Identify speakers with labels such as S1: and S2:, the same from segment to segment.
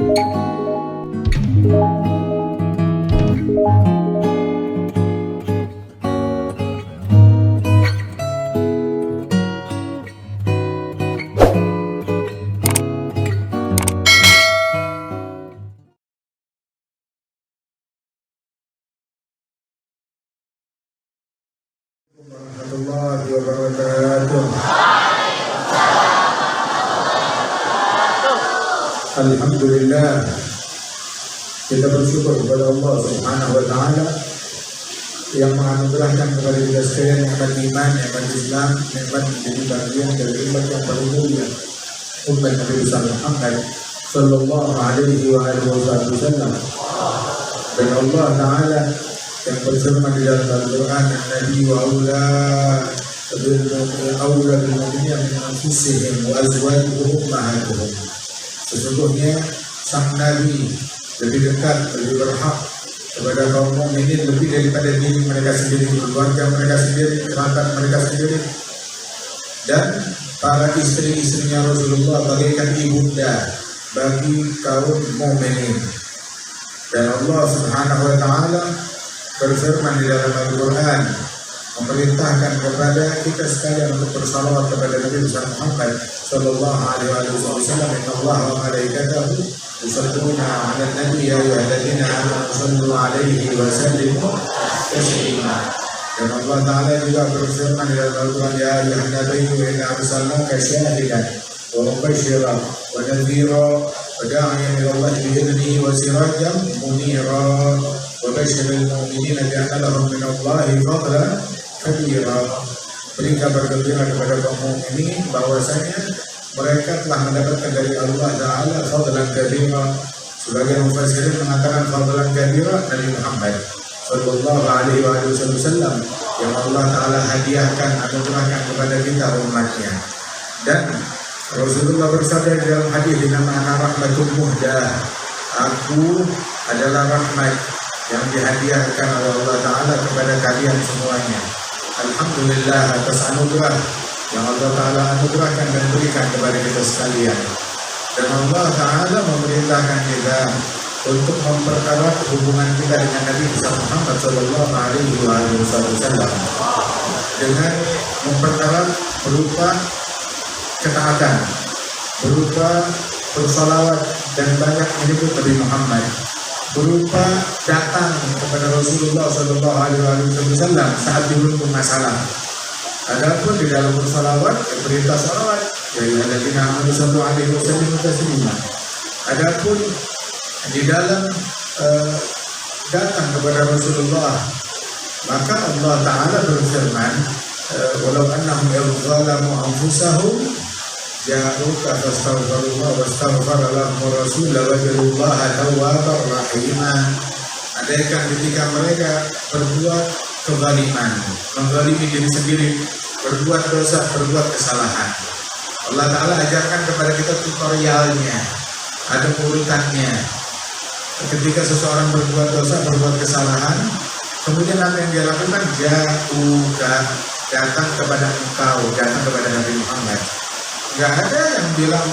S1: warahmatullahi wabarakatuh. Alhamdulillah, kita bersyukur kepada Allah Subhanahu wa Ta'ala yang menganugerahkan kepada kita sekalian nikmat iman, nikmat Islam, nikmat menjadi bagian dari umat yang paling mulia, umat Nabi besar Muhammad sallallahu alaihi wa alihi wasallam. Dan Allah Ta'ala yang berfirman di dalam Al-Quran, Nabi wa awla bil mu'minina min anfusihim wa azwajuhum ummahatuhum. Sesungguhnya sang Nabi lebih dekat, lebih berhak kepada kaum mukminin lebih daripada diri mereka sendiri, keluarga mereka sendiri, kerabat mereka sendiri, dan para istri-istrinya Rasulullah bagaikan ibunda bagi kaum mukminin. Dan Allah Subhanahu wa Ta'ala berfirman di dalam Al-Quran, memerintahkan kepada kita sekalian untuk bersalawat kepada Nabi Muhammad sallallahu alaihi wasallam. Inna Allah wa malaikatahu yusalluna 'alan nabi ya ayyuhalladzina amanu sallu 'alaihi wa sallimu taslima. Dan Allah Ta'ala juga berfirman di dalam Al-Quran, ya ayyuhan nabiyyu inna arsalnaka syahidan wa mubasysyiran wa nadhira wa da'iyan ila Allah bi'idhnihi wa sirajan munira wa basyiril mu'minina bi anna lahum min Allahi fadlan kabira. Beri kabar gembira kepada kaum mukminin bahwasanya mereka telah mendapatkan dari Allah Ta'ala fadlan kabira. Sebagian mufassirin mengatakan fadlan kabira dari Muhammad sallallahu alaihi wasallam yang Allah Ta'ala hadiahkan, anugerahkan kepada kita umatnya. Dan Rasulullah bersabda di dalam hadis, "Nama rahmatul muhdah." Aku adalah rahmat yang dihadiahkan oleh Allah Ta'ala kepada kalian semuanya. Alhamdulillah atas anugerah yang Allah Ta'ala anugerahkan dan berikan kepada kita sekalian. Dan Allah Ta'ala memerintahkan kita untuk mempererat hubungan kita dengan Nabi Muhammad sallallahu alaihi wasallam dengan mempererat berupa ketaatan, berupa bersalawat dan banyak menyebut Nabi Muhammad, berupa datang kepada Rasulullah sallallahu alaihi wasallam saat dirundung masalah. Adapun di dalam bersalawat, perintah salawat, ya ayyuhalladzina amanu sallu alaihi wa sallimu taslima. Adapun di dalam datang kepada Rasulullah, maka Allah Ta'ala berfirman, walau annahum yadh-dhalamu anfusahum ja'uka fastaghfirullah wastaghfara lahum rasul lawajadullaha tawwabar rahimah. Andaikan ketika mereka berbuat kezaliman, menzalimi diri sendiri, berbuat dosa, berbuat kesalahan, Allah Ta'ala ajarkan kepada kita tutorialnya, ada urutannya. Ketika seseorang berbuat dosa, berbuat kesalahan, kemudian apa yang dia lakukan? Ja'uka, datang kepada engkau, datang kepada Nabi Muhammad. Gak ada yang bilang,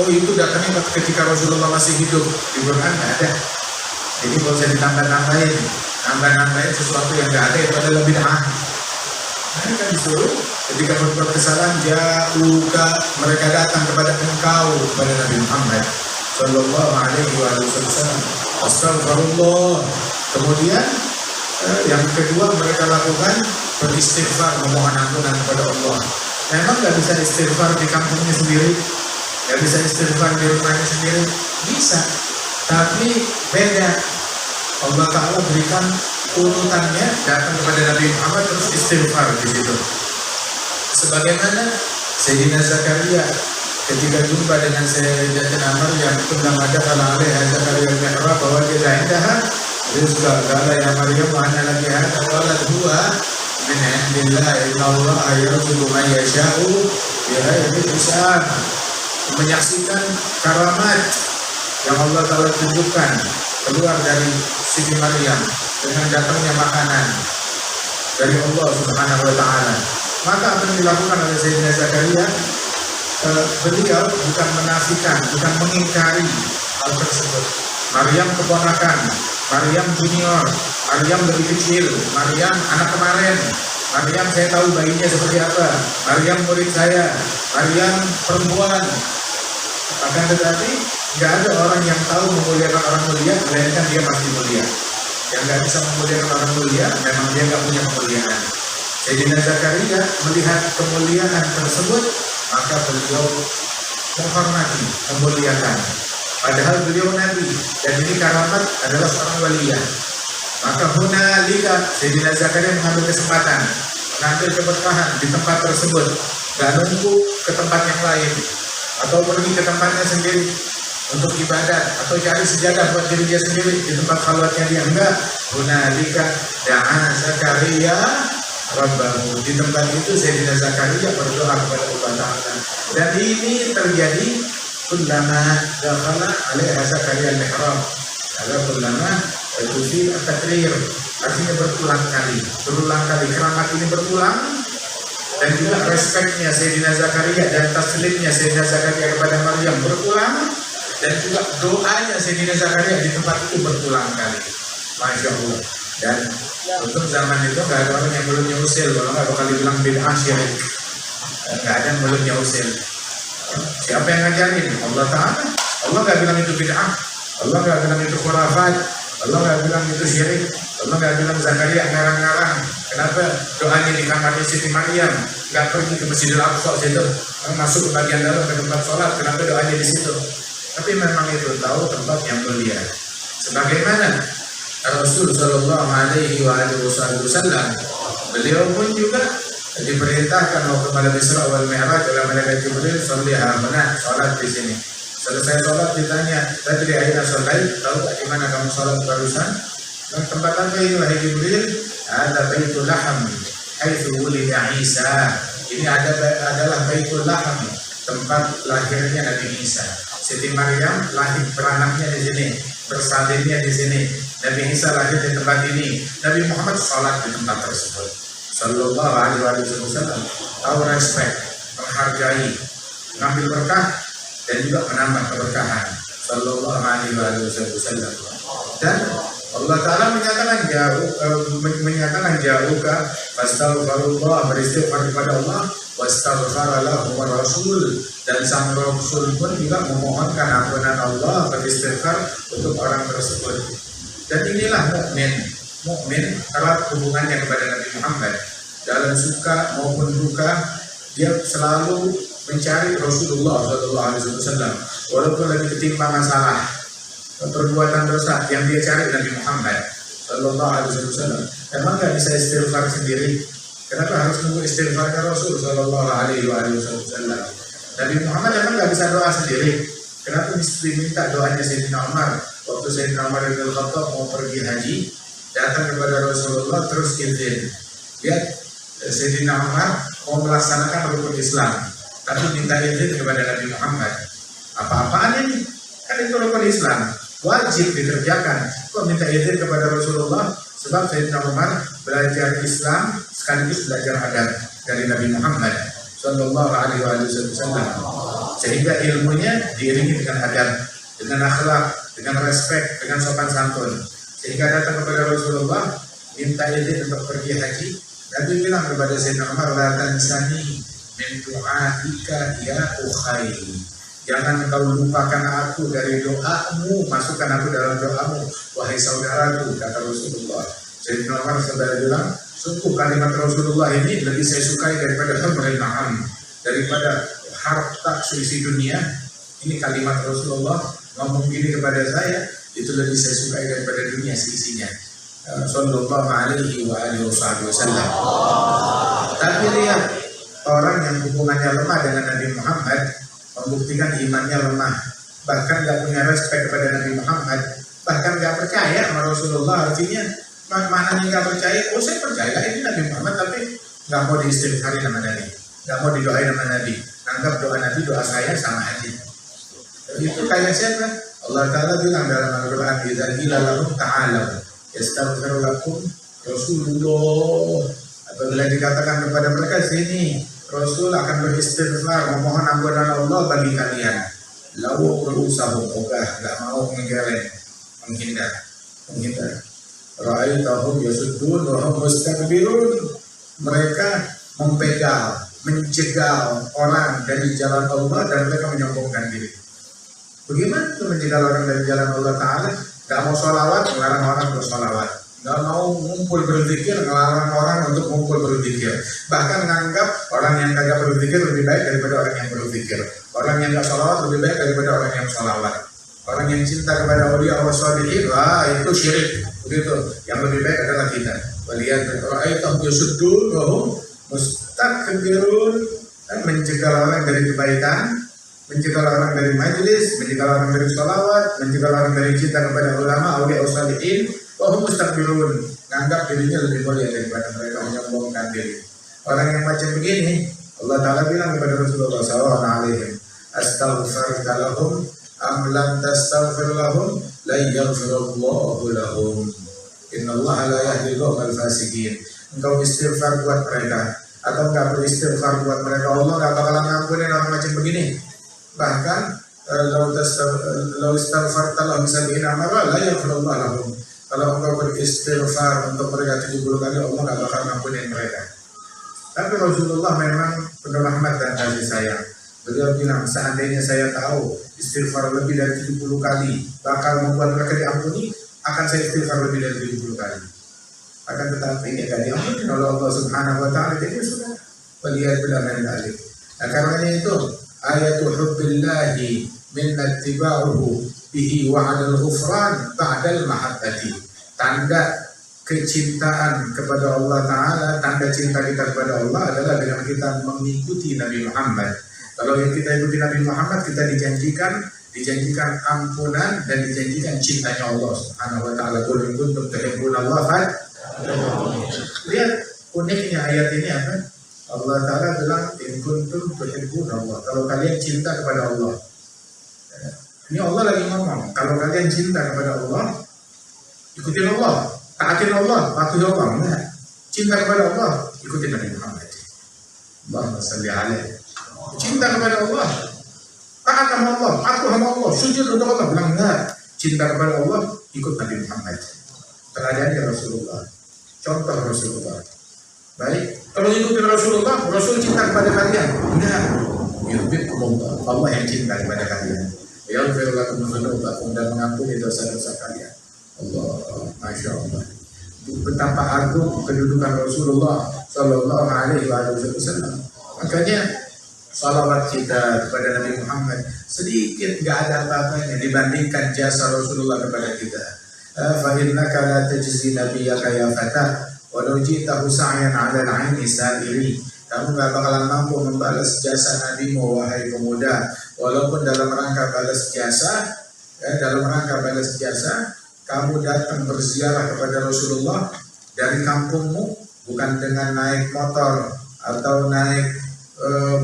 S1: oh itu datangnya ketika Rasulullah masih hidup. Di Quran gak ada. Jadi kalau saya ditambah-tambahin, nambah-nambahin sesuatu yang gak ada, itu adalah bid'ah. Mereka disuruh ketika berbuat kesalahan, ja'uka, mereka datang kepada engkau, kepada Nabi Muhammad sallallahu alaihi wasallam. Astagfirullah. Kemudian yang kedua mereka lakukan beristighfar, memohon ampunan kepada Allah. Memang gak bisa istighfar di kampungnya sendiri, gak bisa istighfar di rumahnya sendiri, bisa. Tapi beda. Allah Ta'ala berikan urutannya, datang kepada Nabi Muhammad terus istighfar di situ. Sebagaimana Sayyidina Zakaria ketika jumpa dengan Sayyidatina Maryam, kullama dakhala 'alaiha Zakaria al-mihrab wa wajada 'indaha rizqan qala ya Maryam anna laki hadha qalat huwa min 'indillah inna Allaha yarzuqu man yasha'u bighairi hisab. Menyaksikan karamat yang Allah Ta'ala tunjukkan keluar dari Siti Maryam dengan datangnya makanan dari Allah Subhanahu wa Ta'ala. Maka apa yang dilakukan oleh Sayyidina Zakaria? beliau bukan menafikan, bukan mengingkari hal tersebut. Maryam keponakan, Maryam junior, Maryam lebih kecil, Maryam anak kemarin, Maryam saya tahu bayinya seperti apa, Maryam murid saya, Maryam perempuan. Akan tetapi nggak ada orang yang tahu memuliakan orang mulia melainkan dia pasti mulia. Yang nggak bisa memuliakan orang mulia memang dia nggak punya kemuliaan. Sayyidina Zakaria melihat kemuliaan tersebut, maka beliau menghormati, memuliakan. Padahal beliau nabi dan ini karamat adalah seorang waliya. Maka hunalika Sayyidina Zakaria mengambil kesempatan, mengambil keberkahan di tempat tersebut, gak nunggu ke tempat yang lain atau pergi ke tempatnya sendiri untuk ibadat atau cari sejadah buat diri dia sendiri di tempat khalwatnya dia. Enggak, hunalika da'a Zakaria Rabbahu. Di tempat itu Sayyidina Zakaria berdoa kepada Allah Ta'ala. Dan ini terjadi kullama dakhala alaiha Zakaria al-mihrab. Kalau kullama itu fi at-takrir, artinya berulang kali. Keramat ini berulang, dan juga respeknya Sayyidina Zakaria dan taslimnya Sayyidina Zakaria kepada Maryam berulang, dan juga doanya Sayyidina Zakaria di tempat itu berulang kali. Masya Allah. Dan untuk zaman itu nggak ada orang yang belumnya usil, kalau nggak bakal dibilang bid'ah syirik. Nggak ada yang belumnya usil. Siapa yang ngajarin? Allah Ta'ala. Allah nggak bilang itu bid'ah, Allah nggak bilang itu khurafat, Allah nggak bilang itu syirik, Allah nggak bilang Zakaria ngarang-ngarang. Kenapa doanya di kamarnya Siti Maryam, nggak pergi ke Masjidil Aqsa situ, masuk ke bagian dalam ke tempat sholat? Kenapa doanya di situ? Tapi memang itu tahu tempat yang mulia. Sebagaimana Rasul Shallallahu Alaihi Wasallam, beliau pun juga diperintahkan waktu malam Isra wal Mi'raj oleh malaikat Jibril, "Sholliha huna," salat di sini. Selesai salat ditanya, "Tadri aina sholait?" Tahu tak di mana kamu salat barusan? Dan tempat apa ini wahai Jibril? Ada Baitul Laham, haitsu wulida Isa. Ini adalah Baitul Laham, tempat lahirnya Nabi Isa. Siti Maryam lahir beranaknya di sini, bersalinnya di sini. Nabi Isa lahir di tempat ini. Nabi Muhammad salat di tempat tersebut. Sallallahu alaihi wasallam. Tahu respect, menghargai, mengambil berkah dan juga menambah keberkahan. Sallallahu alaihi wasallam. Dan Allah Ta'ala menyatakan jauhka fastaghfirullah, beristighfar kepada Allah, wastaghfara lahum rasul, dan sang rasul pun juga memohonkan ampunan Allah, beristighfar untuk orang tersebut. Dan inilah mukmin erat hubungannya kepada Nabi Muhammad dalam suka maupun duka. Dia selalu mencari Rasulullah SAW, walaupun lagi ketimpa masalah perbuatan dosa, yang dia cari Nabi Muhammad SAW. Emang nggak bisa istighfar sendiri? Kenapa harus nunggu istighfarnya Rasul SAW? Nabi Muhammad emang nggak bisa doa sendiri? Kenapa mesti minta doanya Sayyidina Umar? Waktu Sayyidina Umar bin Khattab mau pergi haji, datang kepada Rasulullah terus izin. Lihat, Sayyidina Umar mau melaksanakan rukun Islam, tapi minta izin kepada Nabi Muhammad. Apa-apaan ini? Kan itu rukun Islam, wajib dikerjakan. Kok minta izin kepada Rasulullah? Sebab Sayyidina Umar belajar Islam sekaligus belajar adab dari Nabi Muhammad Sallallahu Alaihi Wasallam, sehingga ilmunya diiringi dengan adab, dengan akhlak, dengan respek, dengan sopan santun. Sehingga datang kepada Rasulullah minta izin untuk pergi haji. Nabi bilang kepada Sayyidina Umar, "La tansani min du'atika ya ukhay." Jangan kau lupakan aku dari doamu, masukkan aku dalam doamu, wahai saudaraku, kata Rasulullah. Sayyidina Umar saudara bilang, sungguh kalimat Rasulullah ini lebih saya sukai daripada humrul na'am, daripada harta seisi dunia. Ini kalimat Rasulullah ngomong gini kepada saya, itu lebih saya sukai daripada dunia seisinya. Sallallahu alaihi wasallam. Tapi lihat, orang yang hubungannya lemah dengan Nabi Muhammad membuktikan imannya lemah, bahkan gak punya respek kepada Nabi Muhammad, bahkan gak percaya sama Rasulullah. Artinya mana nih gak percaya? Oh, saya percaya ini Nabi Muhammad, tapi gak mau diistighfari nama Nabi, gak mau didoain nama Nabi, anggap doa Nabi doa saya sama aja. Itu kayak siapa? Allah Ta'ala bilang dalam Al-Quran, "Idza qila lahum ta'alu yastaghfir lakum Rasulullah." Apabila dikatakan kepada mereka, sini Rasul akan beristighfar memohon ampunan Allah bagi kalian. Lalu berusaha ogah, gak mau mengeleng, menghindar. Ra'aitahum yasuddun wa hum mustakbirun. Mereka mempegal, menjegal orang dari jalan Allah dan mereka menyombongkan diri. Bagaimana itu menjegal orang dari jalan Allah Ta'ala? Gak mau sholawat, melarang orang bersolawat. Gak mau ngumpul berzikir, melarang orang untuk ngumpul berzikir. Bahkan menganggap orang yang kagak berzikir lebih baik daripada orang yang berzikir. Orang yang gak sholawat lebih baik daripada orang yang sholawat. Orang yang cinta kepada awliya Allah sholihin, wah itu syirik. Begitu. Yang lebih baik adalah kita. Waliyan ra'aitahum yasuddun wa hum mustakbirun. Mencegah orang dari kebaikan, mencegah orang dari majlis, mencegah orang dari sholawat, mencegah orang dari cinta kepada ulama, awliya Allah sholihin. Wa hum mustakbirun. Menganggap dirinya lebih mulia daripada mereka, menyombongkan diri. Orang yang macam begini, Allah Ta'ala bilang kepada Rasulullah SAW, astaghfirka lahum am lam tastaghfir lahum la yaghfirullahu lahum innallaha la yahdil qaumal fasiqin. Engkau istighfar buat mereka atau enggak beristighfar buat mereka, Allah enggak bakalan ngampunin orang macam begini. Bahkan law istaghfarta lahum sab'ina marra la yaghfirullahu lahum. Kalau engkau beristighfar untuk mereka 70 kali, Allah enggak bakal ngampunin mereka. Tapi Rasulullah memang penuh rahmat dan kasih sayang. Beliau bilang, seandainya saya tahu istighfar lebih dari 70 kali bakal membuat mereka diampuni, akan saya istighfar lebih dari 70 kali. Akan tetapi ini akan diampuni oleh Allah Subhanahu wa Ta'ala. Jadi sudah melihat benar dan balik. Nah, karenanya itu ayatul hubbillahi min ittiba'uhu bihi wa 'alal ghufran ba'dal mahabbati. Tanda kecintaan kepada Allah Ta'ala, tanda cinta kita kepada Allah adalah dengan kita mengikuti Nabi Muhammad. Kalau yang kita ikuti Nabi Muhammad, kita dijanjikan ampunan dan dijanjikan cintanya Allah Subhanahu wa Ta'ala. Qul in kuntum tuhibbunallaha. Lihat uniknya ayat ini apa? Allah Ta'ala bilang in kuntum tuhibbunallah. Kalau kalian cinta kepada Allah. Ini Allah lagi ngomong, kalau kalian cinta kepada Allah, ikutin Allah, taatin Allah, patuhi Allah. Nah, cinta kepada Allah, ikutin Nabi Muhammad. Allahumma salli alaihi. Cinta kepada Allah, taat sama Allah, patuh sama Allah, sujud untuk Allah. Bilang enggak, cinta kepada Allah, ikut Nabi Muhammad. Teladannya Rasulullah, contoh Rasulullah. Baik, kalau ikutin Rasulullah, Rasul cinta kepada kalian. Enggak, yuhibbukumullah, Allah yang cinta kepada kalian. Yaghfir lakum dzunubakum, dan mengampuni dosa-dosa kalian. Allah, masya Allah. Betapa agung kedudukan Rasulullah Sallallahu Alaihi Wasallam. Makanya salawat kita kepada Nabi Muhammad sedikit gak ada apa-apanya dibandingkan jasa Rasulullah kepada kita. Fa innaka la tajzi nabiyyaka ya fata walau ji'tahu sa'yan 'ala al-'aini sa'iri. Kamu gak bakalan mampu membalas jasa nabimu wahai pemuda, walaupun dalam rangka balas jasa, kamu datang berziarah kepada Rasulullah dari kampungmu, bukan dengan naik motor atau naik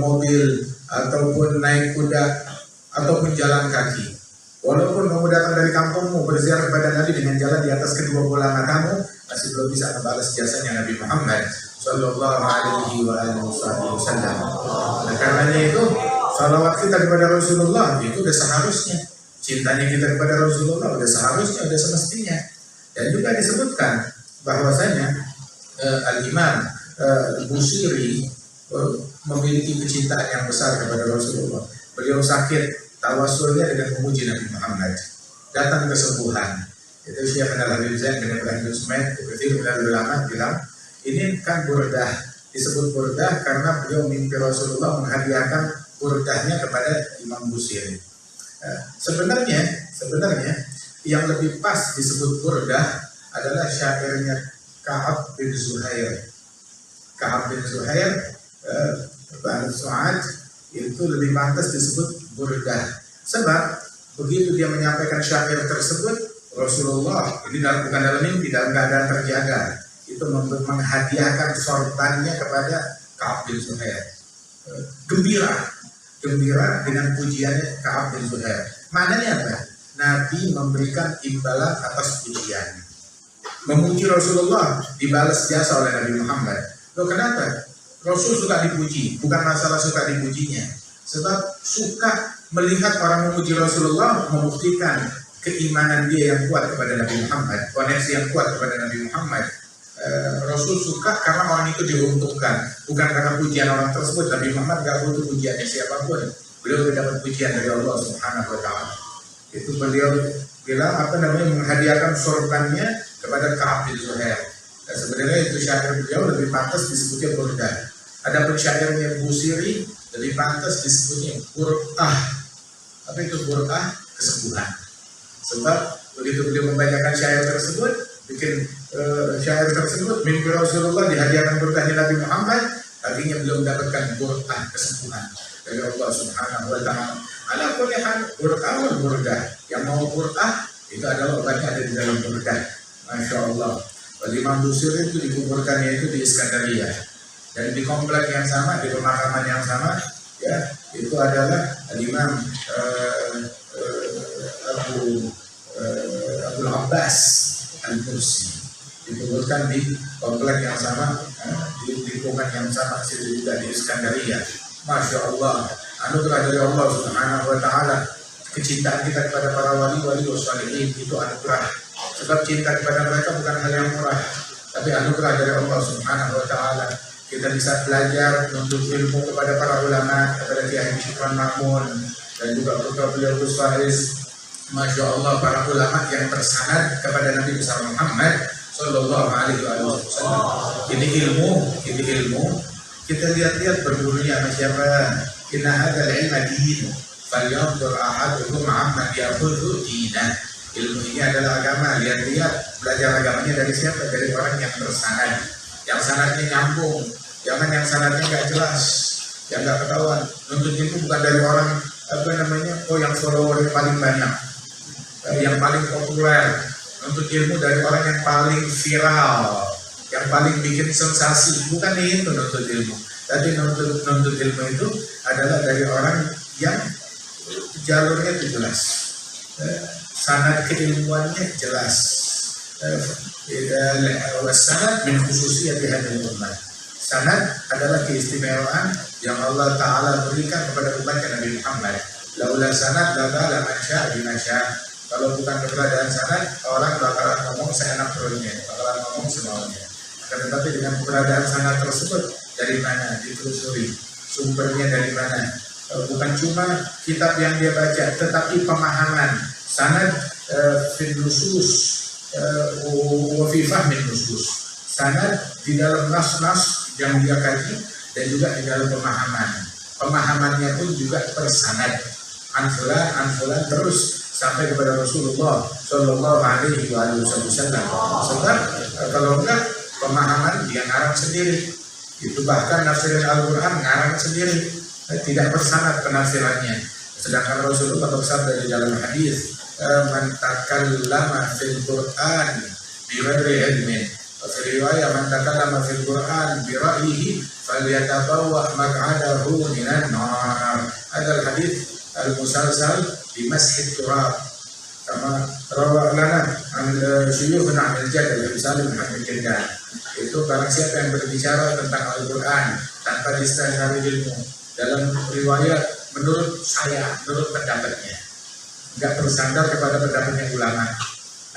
S1: mobil ataupun naik kuda ataupun jalan kaki. Walaupun kamu datang dari kampungmu berziarah kepada Nabi dengan jalan di atas kedua bola matamu, masih belum bisa membalas jasanya Nabi Muhammad Sallallahu Alaihi Wasallam. Nah, karenanya itu salawat kita kepada Rasulullah itu udah seharusnya, cintanya kita kepada Rasulullah udah seharusnya, udah semestinya. Dan juga disebutkan bahwasanya Al-Imam Busiri memiliki kecintaan yang besar kepada Rasulullah. Beliau sakit, tawasulnya dengan memuji Nabi Muhammad, datang kesembuhan. Itu Syekh Al-Habib Zain bin Ibrahim Sumaid, kecil ulama bilang, ini kan burdah, disebut burdah karena beliau mimpi Rasulullah menghadiahkan burdahnya kepada Imam Busiri. Sebenarnya yang lebih pas disebut burdah adalah syairnya Ka'ab bin Zuhair. Ka'ab bin Zuhair Ba'al Su'ad itu lebih pantas disebut burdah. Sebab begitu dia menyampaikan syair tersebut, Rasulullah ini bukan dalam mimpi, dalam keadaan terjaga, itu menghadiahkan sorbannya kepada Ka'ab bin Zuhair. Gembira dengan pujiannya Ka'ab bin Zuhair. Maknanya apa? Nabi memberikan imbalan atas pujian. Memuji Rasulullah dibalas jasa oleh Nabi Muhammad. Loh, kenapa? Rasul suka dipuji, bukan masalah suka dipujinya. Sebab suka melihat orang memuji Rasulullah membuktikan keimanan dia yang kuat kepada Nabi Muhammad, koneksi yang kuat kepada Nabi Muhammad. Rasul suka karena orang itu diuntungkan, bukan karena pujian orang tersebut. Nabi Muhammad gak butuh pujiannya siapapun. Beliau dapat pujian dari Allah Subhanahu wa Ta'ala. Itu beliau bilang menghadiahkan sorbannya kepada Ka'ab bin Zuhair. Dan sebenarnya itu syair beliau lebih pantas disebutnya burdah. Adapun syairnya Busiri lebih pantas disebutnya Qur'ah. Apa itu Qur'ah? Kesembuhan. Sebab begitu beliau membacakan syair tersebut, bikin syair tersebut, mimpi Rasulullah dihadiahkan berkah Nabi Muhammad, akhirnya beliau mendapatkan Qur'ah, kesembuhan dari Allah Subhanahu wa Ta'ala. Ala kulli hal, Qur'ah wal burdah. Yang mau Qur'ah itu adalah obatnya ada di dalam burdah. Masya Allah. Imam Busiri itu dikuburkannya itu di Iskandaria, dan di komplek yang sama, di pemakaman yang sama, ya, itu adalah Imam Abdul Abbas Al-Mursi, dikuburkan di komplek yang sama, di lingkungan yang sama, juga di Iskandaria. Masya Allah, anugerah dari Allah Subhanahu wa Ta'ala. Kecintaan kita kepada para wali-wali wassalihin itu anugerah. Sebab cinta kepada mereka bukan hal yang murah, tapi anugerah dari Allah Subhanahu wa Ta'ala. Kita bisa belajar menuntut ilmu kepada para ulama, kepada Kiai Syukran Makmun dan juga putra beliau Gus Faris. Masya Allah, para ulama yang tersanad kepada Nabi besar Muhammad Sallallahu Alaihi Wasallam. Ini ilmu. Kita lihat-lihat bergurunya sama siapa. Inna hadzal ilma din, falyanzur ahadukum amman ya'khudhu dinah. Ilmu ini adalah agama. Lihat-lihat belajar agamanya dari siapa? Dari orang yang tersanad, yang sanadnya nyambung. Jangan yang sanadnya nggak jelas, yang nggak ketahuan. Nuntut ilmu bukan dari orang yang follower paling banyak, yang paling populer. Nuntut ilmu dari orang yang paling viral, yang paling bikin sensasi. Bukan itu nuntut ilmu. Tapi nuntut ilmu itu adalah dari orang yang jalurnya itu jelas. Sanad keilmuannya jelas. Sanad min khususiyati hadhihi ummah. Sanad adalah keistimewaan yang Allah Ta'ala berikan kepada umatnya Nabi Muhammad. Laula sanad la masya bimasya. Kalau bukan keberadaan sanad, orang bakalan ngomong seenak perutnya, bakalan ngomong semaunya. Tetapi dengan keberadaan sanad tersebut, dari mana ditelusuri, sumbernya dari mana? Bukan cuma kitab yang dia baca, tetapi pemahaman. Sanad fil nusus wa fi fahmin nusus. Sanad di dalam nas-nas yang dia kaji dan juga di dalam pemahaman. Pemahamannya pun juga tersanad. Anfulan terus sampai kepada Rasulullah Sallallahu Alaihi Wasallam. Sebab kalau enggak, pemahaman dia ngarang sendiri. Itu bahkan nafsirin Al-Quran ngarang sendiri, tidak bersanad penafsirannya. Sedangkan Rasulullah bersabda di dalam hadis, man takallama fil Quran bi ghairi ilmin, wa fi riwayah man takallama fil Quran bi ra'yihi falyatabawwa maq'adahu minan nar. Hadal hadis al-musalsal bi mashid turab, kama rawa lana an syuyukhna al-jadal Salim Muhammad Jadal. Itu barang siapa yang berbicara tentang Al-Quran tanpa disasari ilmu, dalam riwayat menurut saya, menurut pendapatnya, nggak bersandar kepada pendapatnya ulama,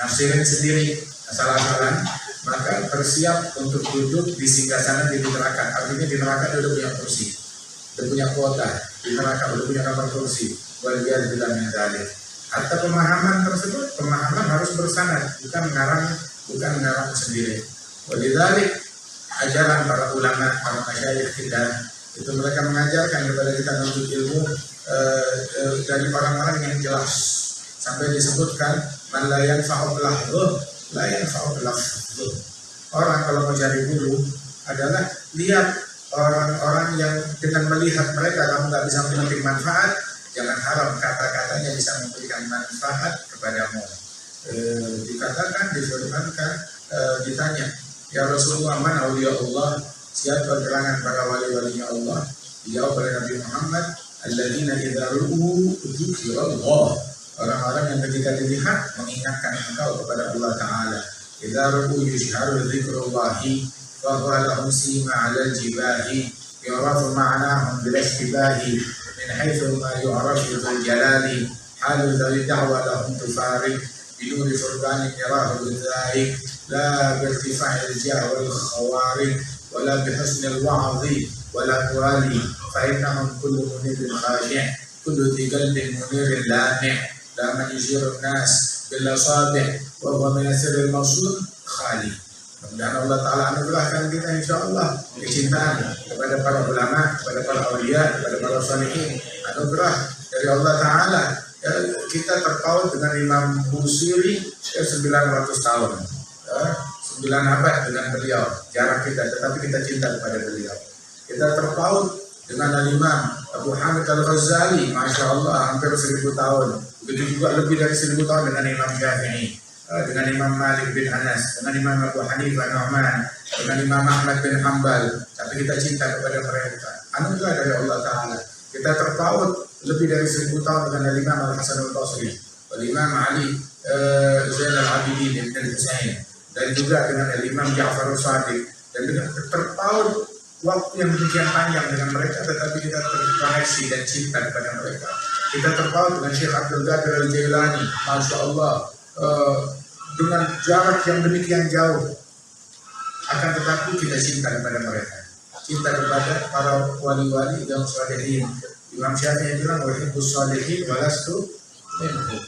S1: nafsirin sendiri asal-asalan, maka bersiap untuk duduk di singgasana di neraka. Artinya di neraka dia udah punya kursi, udah punya kuota di neraka, udah punya kamar kursi. Walian bilang yang tadi. Harta pemahaman tersebut, pemahaman harus bersanad, bukan ngarang sendiri. Walidalik ajaran para ulama, para masyayikh kita itu mereka mengajarkan kepada kita menuntut ilmu dari orang-orang yang jelas, sampai disebutkan man la yanfa'u lahduh la yanfa'u lahduh. Orang kalau mau cari guru adalah lihat orang-orang yang dengan melihat mereka kamu nggak bisa memetik manfaat, jangan harap kata-katanya bisa memberikan manfaat kepadamu. Dikatakan, difirmankan, ditanya, ya Rasulullah, man awliya Allah, siapa gerangan para wali-walinya Allah? Dijawab oleh Nabi Muhammad, alladzina idza ru'u dzikrallah, orang-orang yang ketika dilihat mengingatkan engkau kepada Allah Ta'ala. Idza ru'u yushharu dzikrullahi fa huwa lahum sima 'alal jibahi يعرف معناهم بلا اشتباه من حيث ما يعرف ذو الجلال حال ذوي الدعوة لهم تفارق بنور فرقان يراه بالذائق لا بارتفاع الجاه والخوارق ولا بحسن الوعظ ولا توالي فإنهم كل منير خاشع كل ذي قلب منير لامع لا من يشير الناس بالأصابع وهو من السر الموصول خالي. Dan Allah Ta'ala anugerahkan kita insya Allah kecintaan kepada para ulama, kepada para awliya, kepada para salihin. Anugerah dari Allah Ta'ala. Ya, kita terpaut dengan Imam Busiri 900 tahun, 9 abad dengan beliau. Jarak kita, tetapi kita cinta kepada beliau. Kita terpaut dengan Imam Abu Hamid Al-Ghazali, Masya Allah, hampir 1000 tahun. Begitu juga lebih dari 1000 tahun dengan Imam Syafi'i, dengan Imam Malik bin Anas, dengan Imam Abu Hanifah Nu'man, dengan Imam Ahmad bin Hanbal. Tapi kita cinta kepada mereka. Anugerah dari Allah Ta'ala. Kita terpaut lebih dari 1000 tahun dengan Imam Al-Hasan Al-Basri, Imam Ali Zain Al-Abidin Ibn Al-Husain, dan juga dengan Imam Ja'far Al-Sadiq. Dan dengan terpaut waktu yang demikian panjang dengan mereka, tetapi kita terkoneksi dan cinta kepada mereka. Kita terpaut dengan Syekh Abdul Qadir Al-Jailani, Masya Allah, dengan jarak yang demikian jauh, akan tetapi kita cinta kepada mereka, cinta kepada para wali-wali dan salihin. Imam Syafi'i bilang wahibbus salihin walastu minhum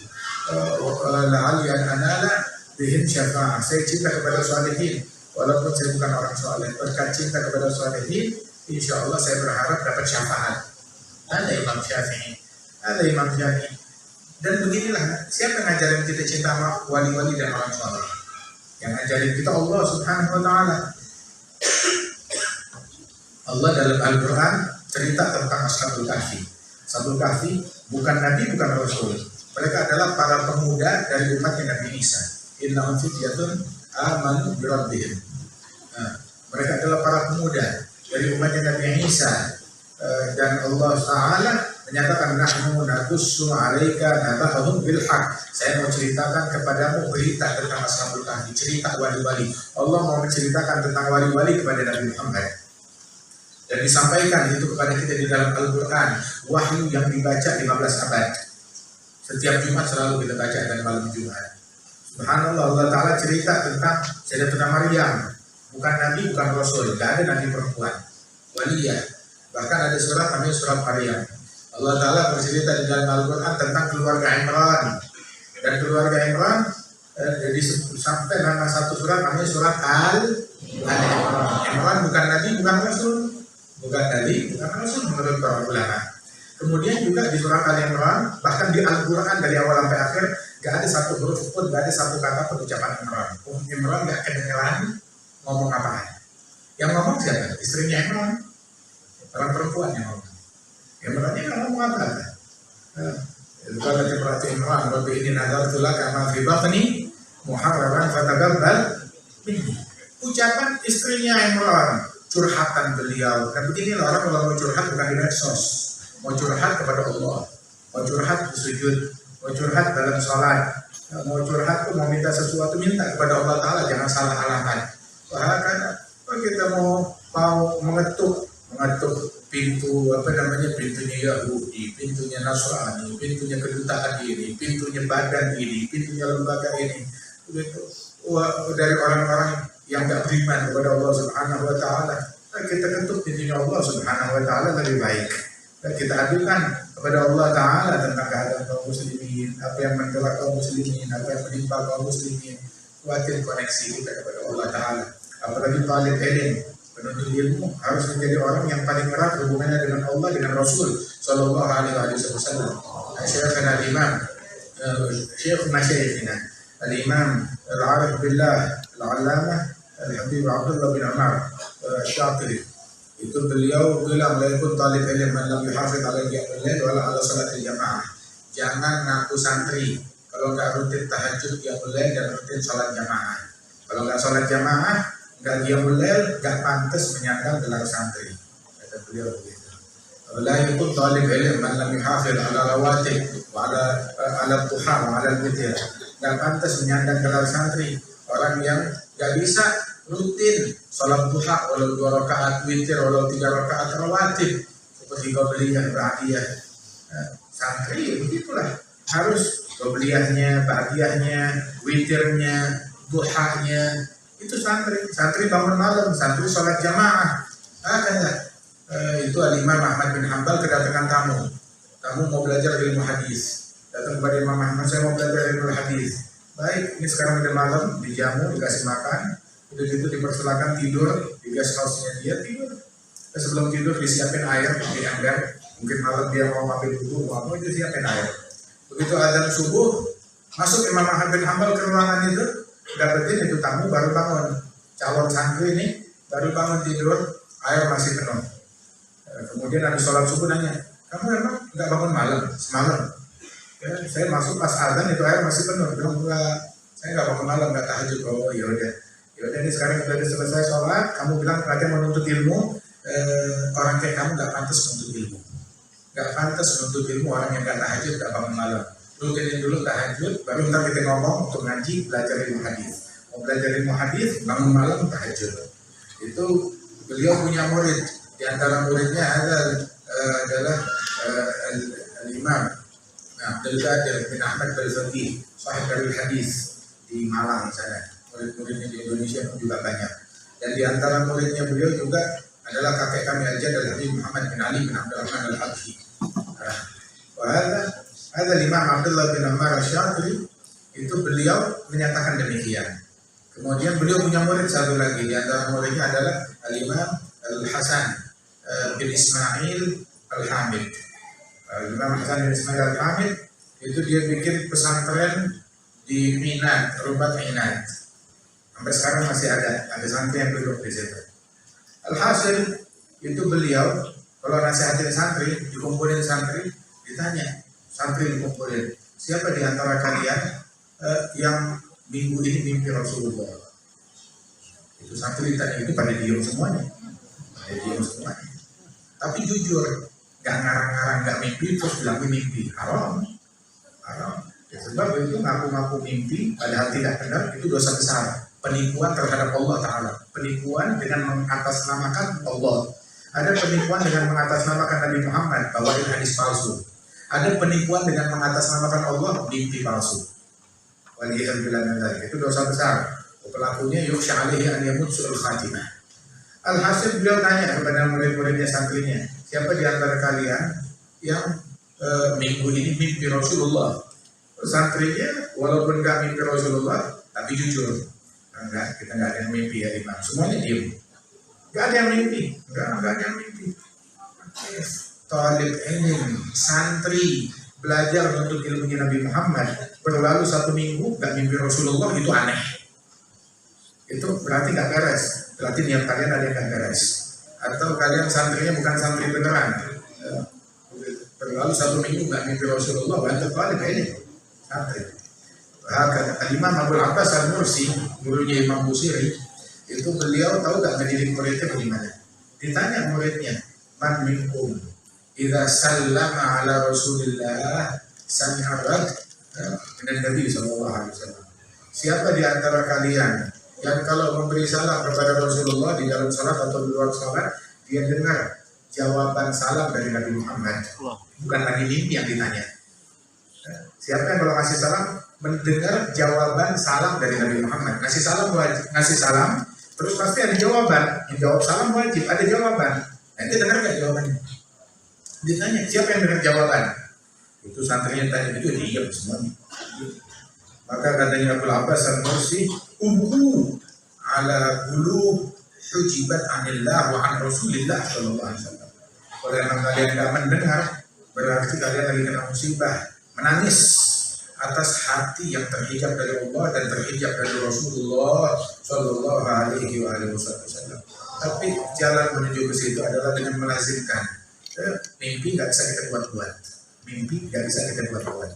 S1: la'alli an anala bihim syafa'ah. Saya cinta kepada salihin walaupun saya bukan orang saleh. Berkat cinta kepada salihin, insya Allah saya berharap dapat syafaat. Ada Imam Syafi'i, ada Imam Syafi'i. Dan beginilah, siapa yang ngajarin kita cinta sama wali-wali dan orang saleh? Yang ngajarin kita Allah Subhanahu wa Ta'ala. Allah dalam Al-Quran cerita tentang Ashabul Kahfi. Ashabul Kahfi bukan Nabi, bukan Rasul. Mereka adalah para pemuda dari umatnya Nabi Isa. Innahum fityatun amanu bi rabbihim. Mereka adalah para pemuda dari umatnya Nabi Isa. Dan Allah Ta'ala menyatakan nahnu naqussu 'alaika naba'ahum bil haqq. Saya mau ceritakan kepadamu berita tentang Ashabul Kahfi, cerita wali-wali. Allah mau menceritakan tentang wali-wali kepada Nabi Muhammad. Dan disampaikan itu kepada kita di dalam Al-Quran, wahyu yang dibaca 15 abad. Setiap Jumat selalu kita baca dan malam Jumat. Subhanallah, Allah Ta'ala cerita tentang Sayyidatuna Maryam. Bukan Nabi, bukan Rasul, tidak ada Nabi perempuan, waliyah. Bahkan ada surat namanya surat Maryam. Allah Ta'ala bercerita di dalam Al-Quran tentang keluarga Imran. Dan keluarga Imran jadi sampai nama satu surat namanya surat Al-Imran. Imran bukan Nabi, bukan Rasul. Bukan Nabi, bukan Rasul menurut para ulama. Kemudian juga di surat Al-Imran, bahkan di Al-Quran dari awal sampai akhir, gak ada satu huruf pun, gak ada satu kata pun ucapan Imran. Imran gak kedengeran ngomong apa. Yang ngomong siapa? Istrinya Imran, orang perempuan yang ngomong. Imran ini ngomong apa? Kalau kita perhati Imran, Rabbi ini nazartu laka ma fi batni muharraran fataqabbal minni. Ucapan istrinya Imran, curhatan beliau. Dan beginilah orang kalau mau curhat bukan di medsos, mau curhat kepada Allah, mau curhat sujud, mau curhat dalam sholat, mau curhat tuh mau minta sesuatu, minta kepada Allah Ta'ala, jangan salah alamat. Bahkan kita mau mengetuk pintu pintunya Yahudi, pintunya Nasrani, pintunya kedutaan ini, pintunya badan ini, pintunya lembaga ini, dari orang-orang yang tidak beriman kepada Allah Subhanahu wa Ta'ala, kita ketuk pintunya Allah Subhanahu wa Ta'ala lebih baik. Dan kita adukan kepada Allah Ta'ala tentang keadaan kaum muslimin, apa yang mengelak kaum muslimin, apa yang menimpa kaum muslimin. Kuatir koneksi kita kepada Allah Ta'ala. Apalagi talib ilmu, penuntut ilmu harus menjadi orang yang paling erat hubungannya dengan Allah, dengan Rasul Sallallahu Alaihi Wasallam. Syekhana Al-Imam, Syekh Masyayikhina Al-Imam Al-Arif Billah Al-Allamah Al-Habib Abdullah bin Umar Syatiri, itu beliau bilang, la yakun talib ilm man lam yuhafiz ala qiyamil lail wala ala salatil jamaah. Jangan ngaku santri kalau enggak rutin tahajud qiyamul lail dan rutin salat jamaah. Kalau enggak salat jamaah, enggak qiyamul lail, enggak pantas menyandang gelar santri. Kata beliau begitu. La yakun talib ilm man lam yuhafiz ala rawatib wa ala duha wa ala al-witir. Enggak pantas menyandang gelar santri orang yang enggak bisa rutin sholat duha walau 2 rakaat, witir walau 3 rakaat rawatib seperti qabliyah ba'diyah. Santri begitulah, harus qabliyahnya, ba'diyahnya, witirnya, duhanya, itu santri bangun malam, santri sholat jamaah. Itu Al-Imam Ahmad bin Hanbal kedatangan tamu mau belajar ilmu hadis, datang kepada Imam Ahmad, saya mau belajar ilmu hadis. Baik, ini sekarang udah malam, dijamu, dikasih makan, udah gitu dipersilakan tidur, di guest house-nya dia tidur. Sebelum tidur disiapin air di ember, mungkin malam dia mau ambil wudu, mau apa, itu siapin air. Begitu azan subuh, masuk Imam Ahmad bin Hanbal ke ruangan itu, dapetin itu tamu baru bangun, calon santri ini baru bangun tidur, air masih penuh. Kemudian habis sholat subuh nanya, kamu emang nggak bangun malam semalam? Ya, saya masuk pas azan itu air masih penuh. Bilang enggak, saya nggak bangun malam, nggak tahajud. Oh ya udah ini sekarang sudah selesai sholat, kamu bilang kalian menuntut ilmu, orang kayak kamu nggak pantas menuntut ilmu, nggak pantas menuntut ilmu orang yang nggak tahajud, nggak bangun malam. Rutinin dulu tahajud, baru ntar kita ngomong untuk ngaji, belajar ilmu hadis. Mau belajar ilmu hadis, bangun malam tahajud. Itu beliau punya murid, di antara muridnya adalah Al-Imam Abdul Qadir bin Ahmad Al-Faqih, sahib dari hadis di Malang sana. Murid-muridnya di Indonesia pun juga banyak. Dan di antara muridnya beliau juga adalah kakek kami Al-Jad Al-Habib Muhammad bin Ali bin Abdurrahman Al-Habsyi. Ada Imam Abdullah bin Ammar Asy-Syafii, itu beliau menyatakan demikian. Kemudian beliau punya murid satu lagi, di antara muridnya adalah Al-Imam Al-Hasan bin Ismail Al-Hamid. Imam Hasan bin Ismail Al-Hamid itu dia bikin pesantren di Minat, Rubat Minat. Sampai sekarang masih ada santri yang duduk di situ. Alhasil itu beliau kalau nasihatin santri, dikumpulin santri, ditanya santri dikumpulin, siapa di antara kalian yang minggu ini mimpi Rasulullah? Itu santri ditanya itu pada diam semuanya, Tapi jujur, gak ngarang-ngarang, gak mimpi terus bilang mimpi, haram. Ya, sebab itu ngaku-ngaku mimpi padahal tidak benar, itu dosa besar. Penipuan terhadap Allah Ta'ala, penipuan dengan mengatasnamakan Allah. Ada penipuan dengan mengatasnamakan Nabi Muhammad, bawain hadis palsu. Ada penipuan dengan mengatasnamakan Allah, mimpi palsu. Waliyahillah, itu dosa besar. Pelakunya yukhsha alaihi an yamut su'ul khatimah. Alhasil beliau tanya kepada murid-muridnya, santrinya, siapa di antara kalian yang minggu ini mimpi Rasulullah? Santrinya walaupun gak mimpi Rasulullah, tapi jujur, enggak, kita nggak ada yang mimpi ya Imam. Semuanya diem, nggak ada yang mimpi, nggak ada yang mimpi. Talib ilm, santri belajar untuk ilmunya Nabi Muhammad, berlalu 1 minggu nggak mimpi Rasulullah, itu aneh. Itu berarti nggak beres, berarti niat kalian ada yang nggak beres. Atau kalian santrinya bukan santri beneran, berlalu 1 minggu nggak mimpi Rasulullah, bantu balik ini santri. Imam Abdul Abbas Al-Mursi, gurunya Imam Busiri, itu beliau tahu gak mendidik muridnya bagaimana? Ditanya muridnya, man minkum idza sallama ala Rasulillah sami'a rad min Nabi sallallahu alaihi wasallam. Siapa di antara kalian yang kalau memberi salam kepada Rasulullah di dalam salat atau di luar salat, dia dengar jawaban salam dari Nabi Muhammad, bukan lagi mimpi yang ditanya. Siapa yang kalau kasih salam mendengar jawaban salam dari Nabi Muhammad? Ngasih salam wajib, ngasih salam terus pasti ada jawaban. Yang jawab salam wajib, ada jawaban. Nanti dengar nggak jawabannya? Ditanya siapa yang dengar jawaban? Itu santrinya tanya itu diam semuanya. Maka katanya Abdul Abbas Al-Mursi, ubu ala bulu hujibat anillah wa an Rasulillah sallallahu alaihi wasallam. Kalau yang kalian nggak mendengar, berarti kalian lagi kena musibah, menangis atas hati yang terhijab dari Allah dan terhijab dari Rasulullah Sallallahu Alaihi Wasallam. Tapi jalan menuju ke situ adalah dengan melazimkan. Mimpi nggak bisa kita buat-buat.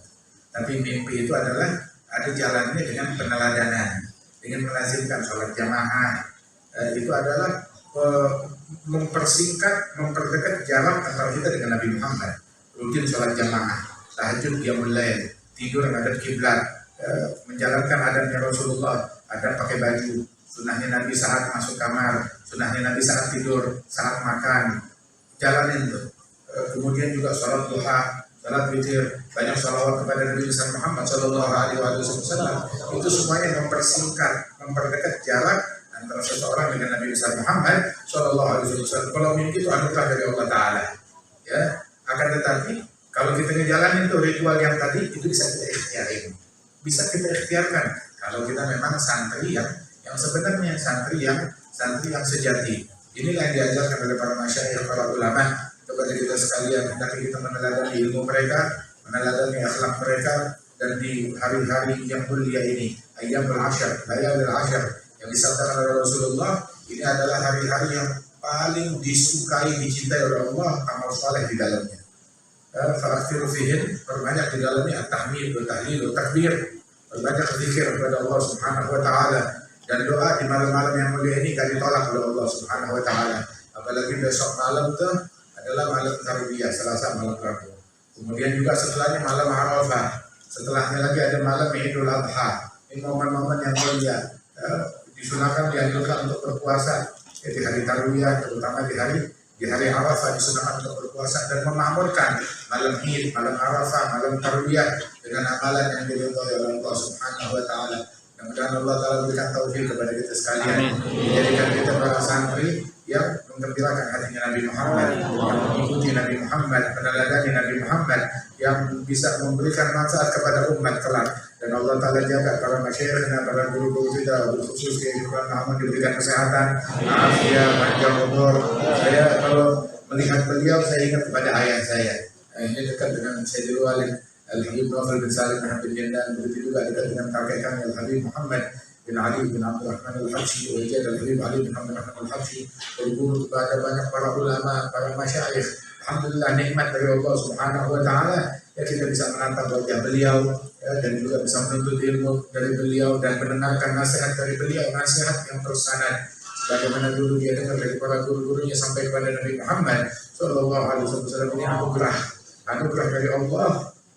S1: Tapi mimpi itu adalah ada jalannya dengan peneladanan, dengan melazimkan sholat jamaah. Itu adalah memperdekat jarak antara kita dengan Nabi Muhammad. Rutin sholat jamaah, tahajud qiyamul lail, tidur menghadap kiblat, menjalankan adabnya Rasulullah, adab pakai baju, sunnahnya Nabi saat masuk kamar, sunnahnya Nabi saat tidur, saat makan, jalanin tuh. Kemudian juga sholat duha, sholat witir, banyak sholawat kepada Nabi besar Muhammad Shallallahu Alaihi Wasallam. Itu semuanya mempersingkat, memperdekat jarak antara seseorang dengan Nabi besar Muhammad Shallallahu Alaihi Wasallam. Kalau mimpi itu anugerah dari Allah Taala, ya. Akan tetapi kalau kita ngejalanin itu ritual yang tadi itu bisa kita ikhtiarin, bisa kita ikhtiarkan. Kalau kita memang santri yang sebenarnya santri yang sejati. Inilah yang diajarkan oleh para masyayikh, para ulama kepada kita sekalian. Hendaknya kita meneladani ilmu mereka, meneladani akhlak mereka, dan di hari-hari yang mulia ini, ayyamul ashar, layalul ashar, yang disabdakan oleh Rasulullah, ini adalah hari-hari yang paling disukai, dicintai oleh Allah, amal saleh di dalamnya. Fa'akhiru fihin, berbanyak di dalamnya at-tahmid, tahlil, takbir, berbanyak zikir kepada Allah Subhanahu wa taala, dan doa di malam-malam yang mulia ini gak ditolak oleh Allah Subhanahu wa taala. Apalagi besok malam itu adalah malam Tarbiyah, Selasa malam Rabu. Kemudian juga setelahnya malam Arafah. Setelahnya lagi ada malam Idul Adha. Ini momen-momen yang mulia. Disunahkan, dianjurkan untuk berpuasa di hari Tarbiyah, terutama di hari Arafah disunahkan untuk berpuasa dan memakmurkan malam Id, malam Arafah, malam Tarbiyah dengan amalan yang diridhoi oleh Allah Subhanahu wa taala. Mudah-mudahan Allah Ta'ala berikan taufik kepada kita sekalian, menjadikan kita para santri yang menggembirakan hatinya Nabi Muhammad, yang mengikuti Nabi Muhammad, meneladani Nabi Muhammad, yang bisa memberikan manfaat kepada umat kelak. Dan Allah Ta'ala jaga para masyayikhna, para guru-guru kita, khusus Kiai Ibrahim Muhammad, diberikan kesehatan, afiat, panjang umur. Saya kalau melihat beliau, saya ingat kepada ayah saya. Ini dekat dengan Sayyidul Walid Al-Habib Nawfal bin Salim bin Jandan, begitu juga dekat dengan kakek kami Al-Habib Muhammad bin Ali bin Abdul Rahman Al-Habsyi, wajah Al-Habib Ali bin Abdul Rahman Al-Habsyi, berguru kepada banyak para ulama, para masyayikh. Alhamdulillah, nikmat dari Allah Subhanahu wa taala ya, kita bisa menatap wajah beliau ya, dan juga bisa menuntut ilmu dari beliau dan mendengarkan nasihat dari beliau, nasihat yang tersanad bagaimana dulu dia dengar dari para guru-gurunya sampai kepada Nabi Muhammad Shallallahu Alaihi Wasallam. Ini anugerah dari Allah,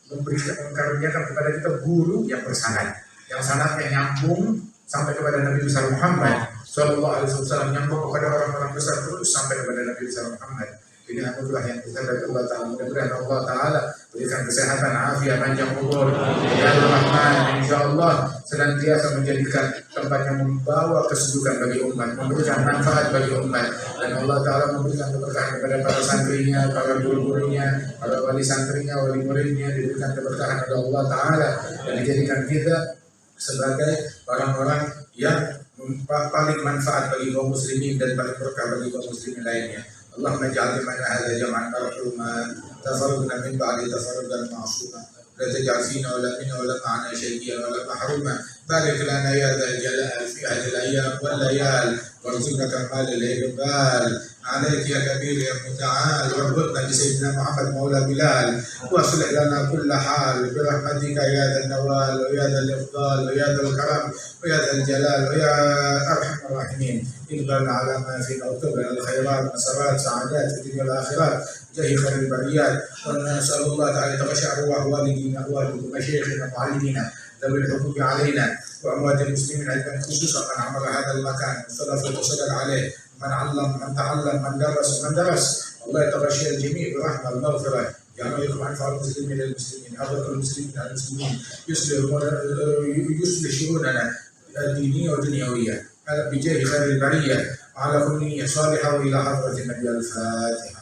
S1: memberikan, mengaruniakan kepada kita guru yang bersanad, yang sanadnya nyambung sampai kepada Nabi besar Muhammad Shallallahu Alaihi Wasallam, nyambung kepada orang-orang besar terus sampai kepada Nabi besar Muhammad. Ini anugerah yang kita dari Allah Ta'ala. Mudah-mudahan Allah Ta'ala berikan kesehatan, afiat, panjang umur, ya Rahman, insya Allah senantiasa menjadikan tempat yang membawa kesejukan bagi umat, memberikan manfaat bagi umat, dan Allah Ta'ala memberikan keberkahan kepada para santrinya, para guru-gurunya, para wali santrinya, wali muridnya, diberikan keberkahan oleh Allah Ta'ala, dan dijadikan kita sebagai orang-orang yang paling manfaat bagi kaum muslimin dan paling berkah bagi kaum muslimin lainnya. Allahumma ja'al mana hadha jam'an marhuma, tafarraqna min ba'di tafarruqan ma'suma, la taj'al fina wa la minna wa la ma'ana shay'an wa la mahruma. Barik lana ya dzal jalal fi hadhihi al-ayyam wal layal, warzuqna kamal al-iqbal. عليك يا كبير يا متعال، واربطنا بسيدنا محمد مولى بلال، واصلح لنا كل حال برحمتك يا ذا النوال ويا ذا الافضال ويا ذا الكرم ويا ذا الجلال ويا ارحم الراحمين. اقبلنا على ما فينا واكتب لنا الخيرات، مسرات، سعادات في الدنيا والاخره، جاه خير البريات. ونسال الله تعالى يتغشى ارواح والدينا ومشايخنا ومعلمينا ذوي الحقوق علينا واموات المسلمين اجمعين، خصوصا من عمر هذا المكان والصلاه والسلام عليه، من علم، من تعلم، من درس. الله يتغشى الجميع برحمه المغفره، يعني يكون انفع المسلمين للمسلمين، اغلق المسلمين على المسلمين، يصلح شؤوننا الدينيه والدنيويه بجاه خير البريه، على كل نيه صالحه والى حضره النبي. الفاتحه.